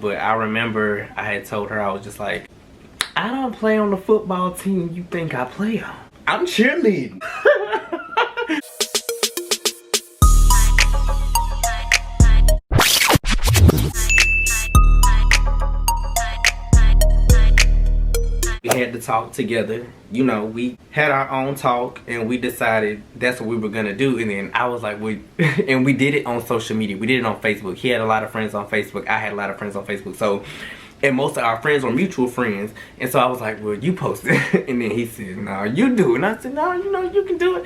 but I remember I had told her, I was just like, I don't play on the football team you think I play on. I'm cheerleading. We had to talk together. You know, we had our own talk and we decided that's what we were gonna do. And then I was like, and we did it on social media. We did it on Facebook. He had a lot of friends on Facebook. I had a lot of friends on Facebook. So, and most of our friends were mutual friends. And so I was like, well, you post it. And then he said, no, you do it. And I said, no, you know, you can do it.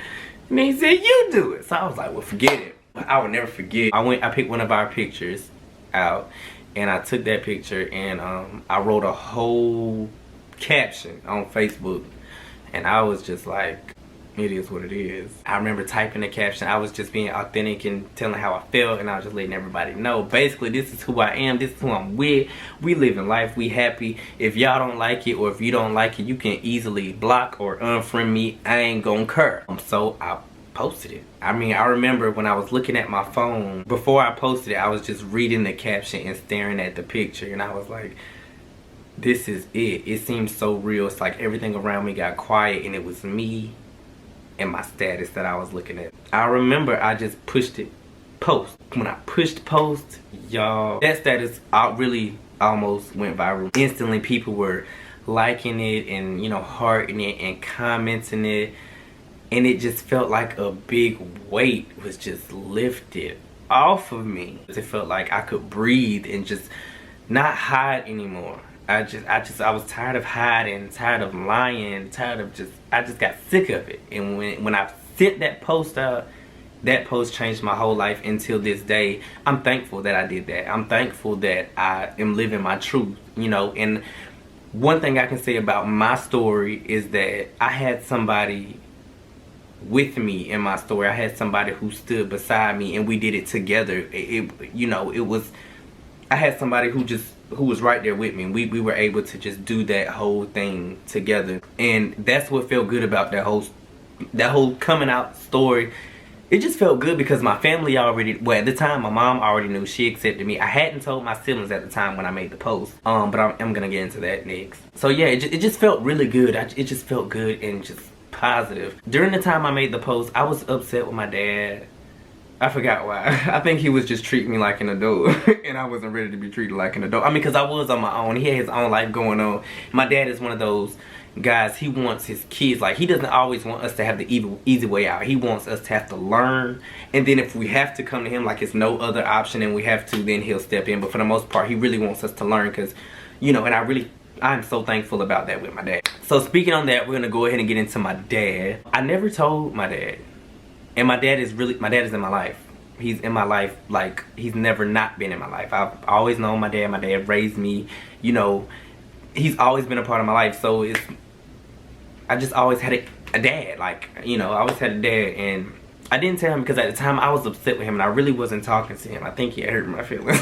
And then he said, you do it. So I was like, well, forget it. I will never forget. I picked one of our pictures out and I took that picture and I wrote a whole caption on Facebook, and I was just like, it is what it is. I remember typing the caption. I was just being authentic and telling how I felt, and I was just letting everybody know, basically, this is who I am, this is who I'm with. We live in life, we happy. If y'all don't like it, or if you don't like it, you can easily block or unfriend me. I ain't gonna care. So I posted it. I mean, I remember when I was looking at my phone, before I posted it, I was just reading the caption and staring at the picture, and I was like, this is it. It seemed so real. It's like everything around me got quiet and it was me and my status that I was looking at. I remember I just pushed it, post. When I pushed post, y'all, that status really almost went viral. Instantly people were liking it and, you know, hearting it and commenting it. And it just felt like a big weight was just lifted off of me. It felt like I could breathe and just not hide anymore. I was tired of hiding, tired of lying, I just got sick of it. And when I sent that post out, that post changed my whole life until this day. I'm thankful that I did that. I'm thankful that I am living my truth, you know. And one thing I can say about my story is that I had somebody with me in my story. I had somebody who stood beside me and we did it together. I had somebody who was right there with me. We were able to just do that whole thing together. And that's what felt good about that whole coming out story. It just felt good because my family already, well, at the time my mom already knew. She accepted me. I hadn't told my siblings at the time when I made the post. But I'm gonna get into that next. So yeah, it just felt really good. It just felt good and just positive. During the time I made the post, I was upset with my dad. I forgot why. I think he was just treating me like an adult and I wasn't ready to be treated like an adult. I mean, because I was on my own. He had his own life going on. My dad is one of those guys, he wants his kids, like, he doesn't always want us to have the easy way out. He wants us to have to learn, and then if we have to come to him like it's no other option and we have to, then he'll step in. But for the most part, he really wants us to learn because, you know, and I'm so thankful about that with my dad. So speaking on that, we're going to go ahead and get into my dad. I never told my dad. And my dad is in my life. He's in my life like he's never not been in my life. I've always known my dad. My dad raised me. You know, he's always been a part of my life. So I just always had a dad. Like, you know, I always had a dad. And I didn't tell him because at the time I was upset with him and I really wasn't talking to him. I think he hurt my feelings.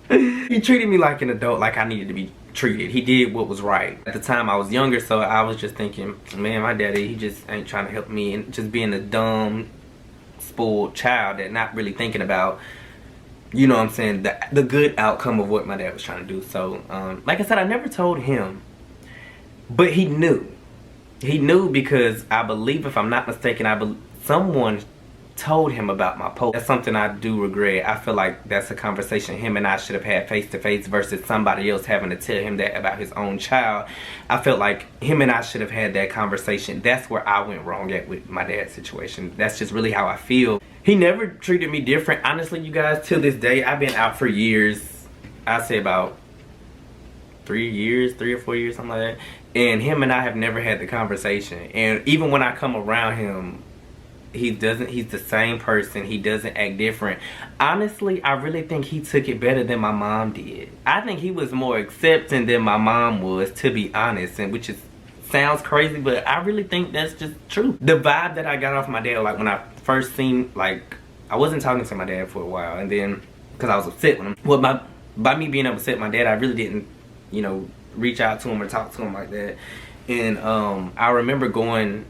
He treated me like an adult, like I needed to be treated. He did what was right. At the time I was younger, so I was just thinking, man, my daddy, he just ain't trying to help me, and just being a dumb, spoiled child that not really thinking about, you know what I'm saying, the good outcome of what my dad was trying to do. So like I said, I never told him, but he knew. He knew because I believe, if I'm not mistaken, someone told him about my post. That's something I do regret. I feel like that's a conversation him and I should have had face to face versus somebody else having to tell him that about his own child. I felt like him and I should have had that conversation. That's where I went wrong at with my dad's situation. That's just really how I feel. He never treated me different. Honestly, you guys, till this day, I've been out for years. I'd say about 3 or 4 years, something like that. And him and I have never had the conversation. And even when I come around him, he's the same person. He doesn't act different. Honestly, I really think he took it better than my mom did. I think he was more accepting than my mom was, to be honest, and which sounds crazy, but I really think that's just true. The vibe that I got off my dad, like when I first seen, like, I wasn't talking to my dad for a while, and then because I was upset with him. Well, by me being upset with my dad, I really didn't, you know, reach out to him or talk to him like that. And I remember going,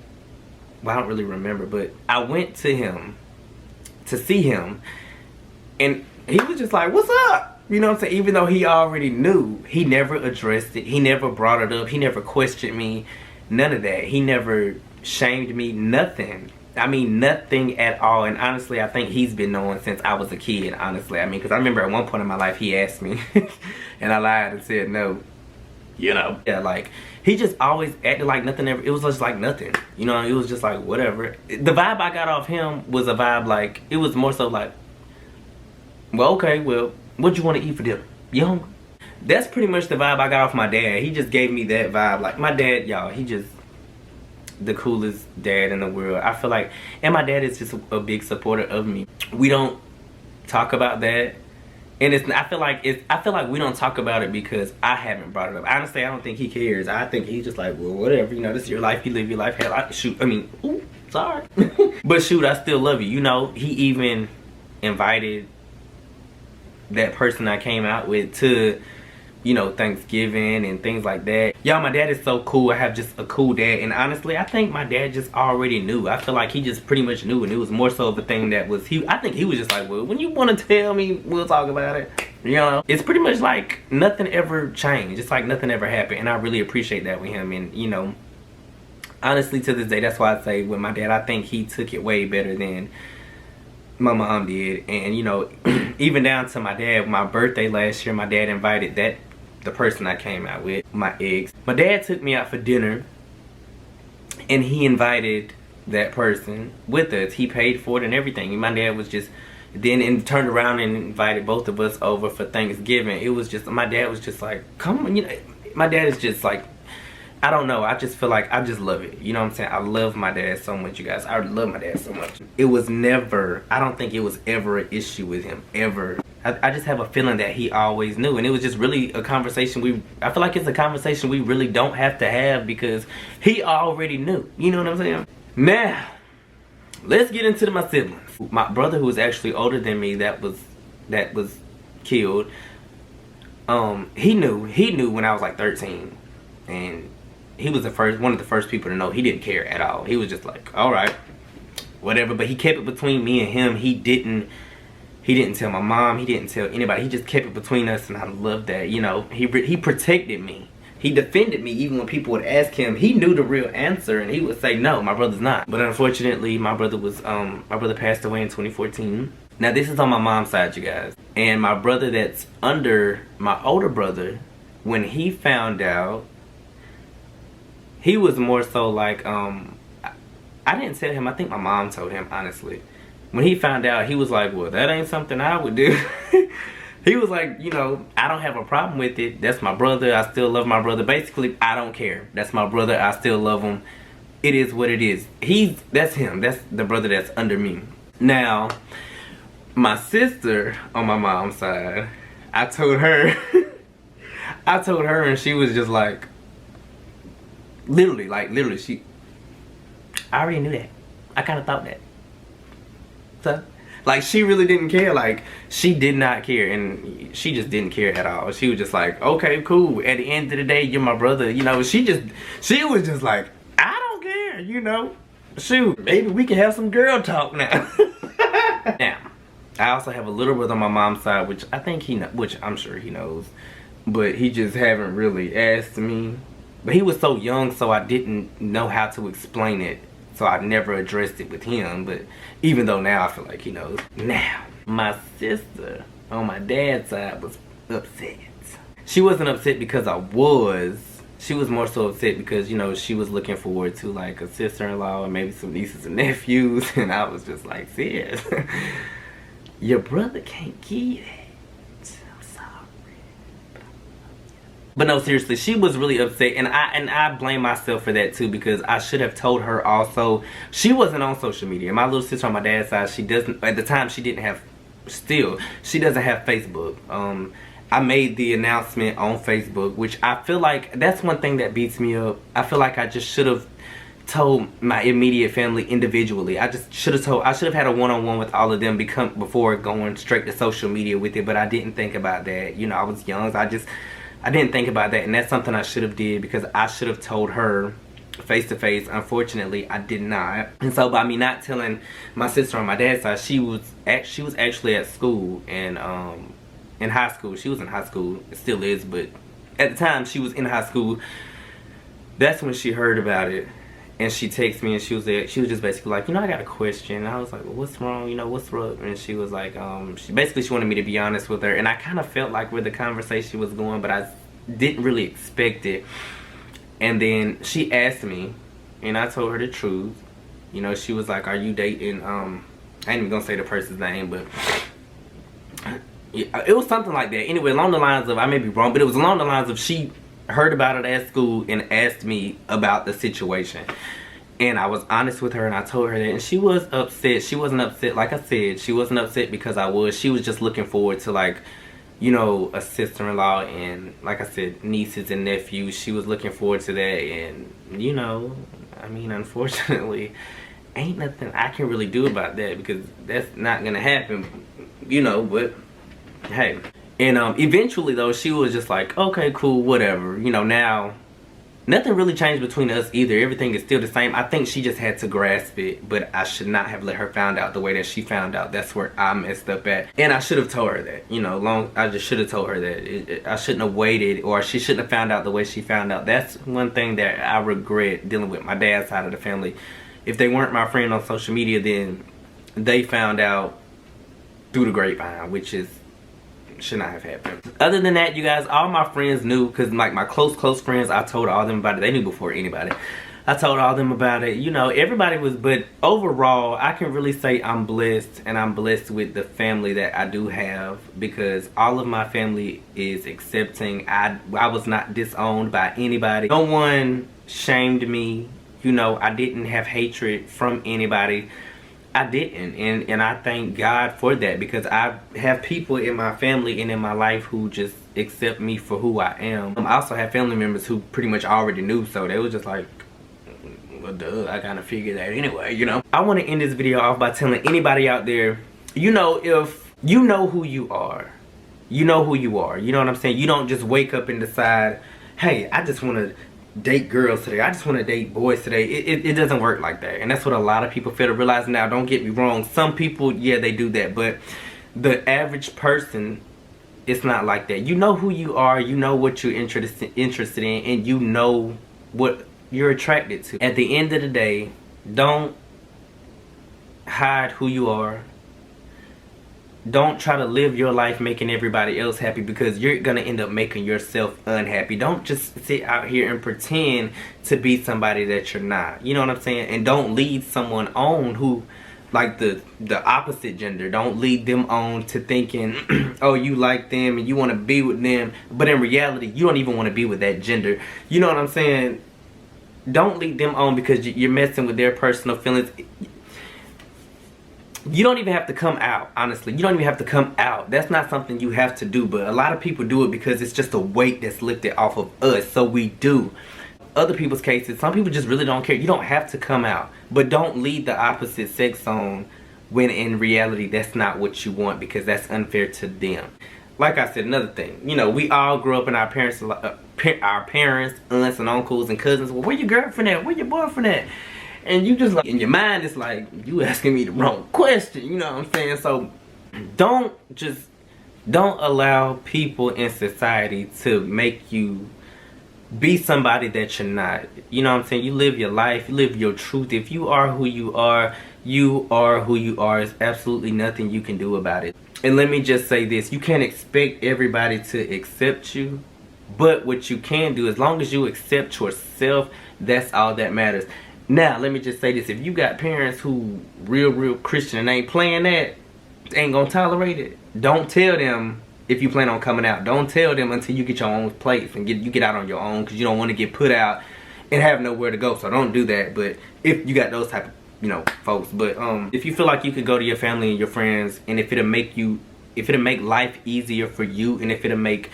well, I don't really remember, but I went to him to see him, and he was just like, what's up? You know what I'm saying? Even though he already knew, he never addressed it. He never brought it up. He never questioned me. None of that. He never shamed me. Nothing. I mean, nothing at all. And honestly, I think he's been knowing since I was a kid, honestly. I mean, because I remember at one point in my life, he asked me. And I lied and said no. You know? Yeah, like, he just always acted like nothing ever. It was just like nothing. You know, it was just like, whatever. The vibe I got off him was a vibe like, it was more so like, well, okay, well, what you want to eat for dinner? You hungry? That's pretty much the vibe I got off my dad. He just gave me that vibe. Like, my dad, y'all, he just the coolest dad in the world. I feel like, and my dad is just a big supporter of me. We don't talk about that. And I feel like we don't talk about it because I haven't brought it up. Honestly, I don't think he cares. I think he's just like, well, whatever, you know, this is your life, you live your life. Hell, shoot, I mean, ooh, sorry. But shoot, I still love you. You know, he even invited that person I came out with to, you know, Thanksgiving and things like that. Y'all, my dad is so cool. I have just a cool dad. And honestly, I think my dad just already knew. I feel like he just pretty much knew. And it was more so of a thing that was, I think he was just like, well, when you want to tell me, we'll talk about it. You know? It's pretty much like nothing ever changed. It's like nothing ever happened. And I really appreciate that with him. And, you know, honestly, to this day, that's why I say with my dad, I think he took it way better than my mom did. And, you know, even down to my dad, my birthday last year, my dad invited the person I came out with, my ex. My dad took me out for dinner and he invited that person with us. He paid for it and everything. And my dad was just then turned around and invited both of us over for Thanksgiving. It was just, my dad was just like, come on, you know, my dad is just like, I don't know, I just feel like I just love it. You know what I'm saying? I love my dad so much, you guys. I love my dad so much. It was never, I don't think it was ever an issue with him, ever. I just have a feeling that he always knew. And it was just really a conversation I feel like it's a conversation we really don't have to have because he already knew. You know what I'm saying? Now, let's get into my siblings. My brother, who was actually older than me, that was killed. He knew when I was like 13. And he was one of the first people to know. He didn't care at all. He was just like, all right, whatever. But he kept it between me and him. He didn't tell my mom. He didn't tell anybody. He just kept it between us, and I love that. You know, he protected me. He defended me even when people would ask him. He knew the real answer, and he would say, no, my brother's not. But unfortunately, my brother passed away in 2014. Now, this is on my mom's side, you guys. And my brother that's under my older brother, when he found out, he was more so like, I didn't tell him. I think my mom told him, honestly. When he found out, he was like, well, that ain't something I would do. He was like, you know, I don't have a problem with it. That's my brother. I still love my brother. Basically, I don't care. That's my brother. I still love him. It is what it is. That's him. That's the brother that's under me. Now, my sister on my mom's side, I told her and she was just like, literally, I already knew that. I kind of thought that. So, like, she really didn't care. Like, she did not care, and she just didn't care at all. She was just like, okay, cool. At the end of the day, you're my brother. You know, she was just like, I don't care, you know. Shoot, maybe we can have some girl talk now. Now, I also have a little brother on my mom's side, which I think which I'm sure he knows, but he just haven't really asked me. But he was so young, so I didn't know how to explain it. So I never addressed it with him, but even though now I feel like he knows. Now, my sister on my dad's side was upset. She wasn't upset because I was. She was more so upset because, you know, she was looking forward to like a sister-in-law and maybe some nieces and nephews. And I was just like, sis, your brother can't get it. But no, seriously, she was really upset, and I blame myself for that too, because I should have told her also. She wasn't on social media. My little sister on my dad's side, she doesn't, at the time she doesn't have Facebook. I made the announcement on Facebook, which I feel like that's one thing that beats me up. I feel like I just should have told my immediate family individually. I should have had a one-on-one with all of them before going straight to social media with it, but I didn't think about that. You know, I was young, so I didn't think about that, and that's something I should have did, because I should have told her face to face. Unfortunately, I did not. And so by me not telling my sister on my dad's side, she was actually at school, and in high school. She was in high school. It still is, but at the time she was in high school. That's when she heard about it. And she texted me and she was just basically like, I got a question. And I was like, well, what's wrong? What's up? And she was like, she wanted me to be honest with her. And I kind of felt like where the conversation was going, but I didn't really expect it. And then she asked me, and I told her the truth. She was like, are you dating, I ain't even gonna say the person's name, but yeah, it was something like that. Anyway, along the lines of, I may be wrong, but it was along the lines of she heard about it at school and asked me about the situation. And I was honest with her and I told her that, and she was upset. She wasn't upset, like I said, she wasn't upset because I was. She was just looking forward to, like, a sister-in-law and, like I said, nieces and nephews. She was looking forward to that, and I mean, unfortunately, ain't nothing I can really do about that because that's not gonna happen, but hey. And eventually though, she was just like, okay, cool, whatever. Now nothing really changed between us either. Everything is still the same. I think she just had to grasp it, but I should not have let her find out the way that she found out. That's where I messed up at. And I should have told her that, I just should have told her that. I shouldn't have waited, or she shouldn't have found out the way she found out. That's one thing that I regret dealing with my dad's side of the family. If they weren't my friend on social media, then they found out through the grapevine, which should not have happened. Other than that, you guys, all my friends knew, because like my close friends, I told all them about it. They knew before anybody. I told all them about it. Everybody was, but overall, I can really say I'm blessed, and I'm blessed with the family that I do have, because all of my family is accepting. I was not disowned by anybody. No one shamed me. I didn't have hatred from anybody. I didn't, and I thank God for that, because I have people in my family and in my life who just accept me for who I am. I also have family members who pretty much already knew, so they was just like, well, duh, I kind of figured that anyway, I want to end this video off by telling anybody out there, if you know who you are, you know who you are. You know what I'm saying? You don't just wake up and decide, hey, I just want to date girls today, I just want to date boys today. It doesn't work like that, and that's what a lot of people fail to realize. Now, don't get me wrong, some people, yeah, they do that, but the average person, it's not like that. You know who you are, you know what you're interested in, and you know what you're attracted to. At the end of the day, don't hide who you are. Don't try to live your life making everybody else happy, because you're gonna end up making yourself unhappy. Don't just sit out here and pretend to be somebody that you're not. You know what I'm saying? And don't lead someone on who, like the opposite gender, don't lead them on to thinking, oh, you like them and you want to be with them, but in reality, you don't even want to be with that gender. You know what I'm saying? Don't lead them on because you're messing with their personal feelings. You don't even have to come out, honestly. You don't even have to come out. That's not something you have to do, but a lot of people do it because it's just a weight that's lifted off of us, so we do. Other people's cases, some people just really don't care. You don't have to come out, but don't lead the opposite sex on when in reality that's not what you want, because that's unfair to them. Like I said, another thing, we all grew up in our parents, aunts and uncles and cousins. Well, where your girlfriend at? Where your boyfriend at? And you just like, in your mind, it's like, you asking me the wrong question, you know what I'm saying? So, don't allow people in society to make you be somebody that you're not. You know what I'm saying? You live your life, you live your truth. If you are who you are, you are who you are. There's absolutely nothing you can do about it. And let me just say this, you can't expect everybody to accept you, but what you can do, as long as you accept yourself, that's all that matters. Now, let me just say this. If you got parents who real Christian and ain't playing that, ain't gonna tolerate it, don't tell them if you plan on coming out. Don't tell them until you get your own place and you get out on your own, because you don't want to get put out and have nowhere to go. So don't do that. But if you got those type of, folks. But if you feel like you could go to your family and your friends, and if it'll make life easier for you, and if it'll make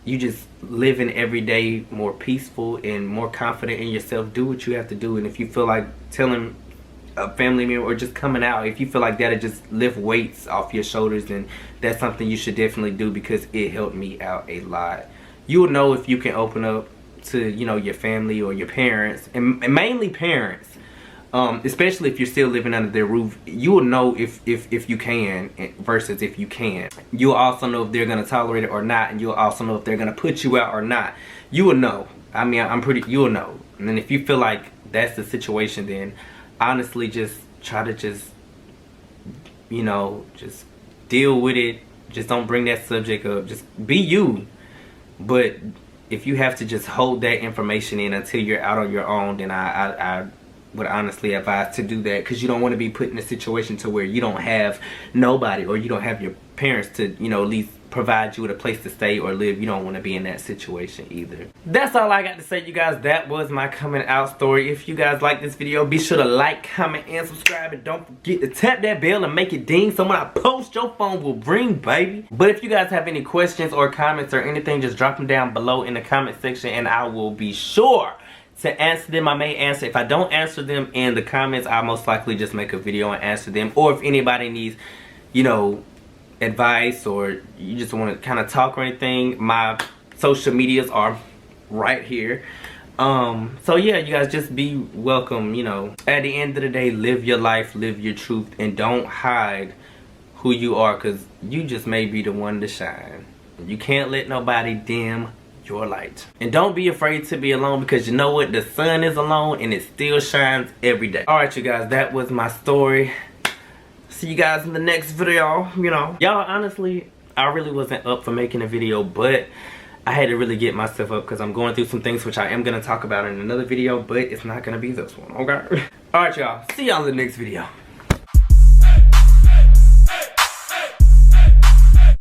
you just living every day more peaceful and more confident in yourself, do what you have to do. And if you feel like telling a family member or just coming out, if you feel like that'll just lift weights off your shoulders, then that's something you should definitely do, because it helped me out a lot. You'll know if you can open up to, your family or your parents, and mainly parents, especially if you're still living under their roof. You will know if you can versus if you can't. You'll also know if they're gonna tolerate it or not, and you'll also know if they're gonna put you out or not. You will know. I mean, you'll know. And then if you feel like that's the situation, then honestly just try to just deal with it. Just don't bring that subject up. Just be you. But if you have to just hold that information in until you're out on your own, then I would honestly advise to do that, because you don't want to be put in a situation to where you don't have nobody, or you don't have your parents to, at least provide you with a place to stay or live. You don't want to be in that situation either. That's all I got to say, you guys. That was my coming out story. If you guys like this video, be sure to like, comment, and subscribe, and don't forget to tap that bell and make it ding so when I post, your phone will ring, baby. But if you guys have any questions or comments or anything, just drop them down below in the comment section, and I will be sure to answer them. I may answer. If I don't answer them in the comments, I'll most likely just make a video and answer them. Or if anybody needs, advice, or you just want to kind of talk or anything, my social medias are right here. So yeah, you guys, just be welcome. At the end of the day, live your life, live your truth, and don't hide who you are, because you just may be the one to shine. You can't let nobody dim your light. And don't be afraid to be alone, because you know what? The sun is alone and it still shines every day. Alright, you guys, that was my story. See you guys in the next video. Y'all, honestly, I really wasn't up for making a video, but I had to really get myself up because I'm going through some things which I am going to talk about in another video, but it's not going to be this one, okay? Alright, y'all. See y'all in the next video.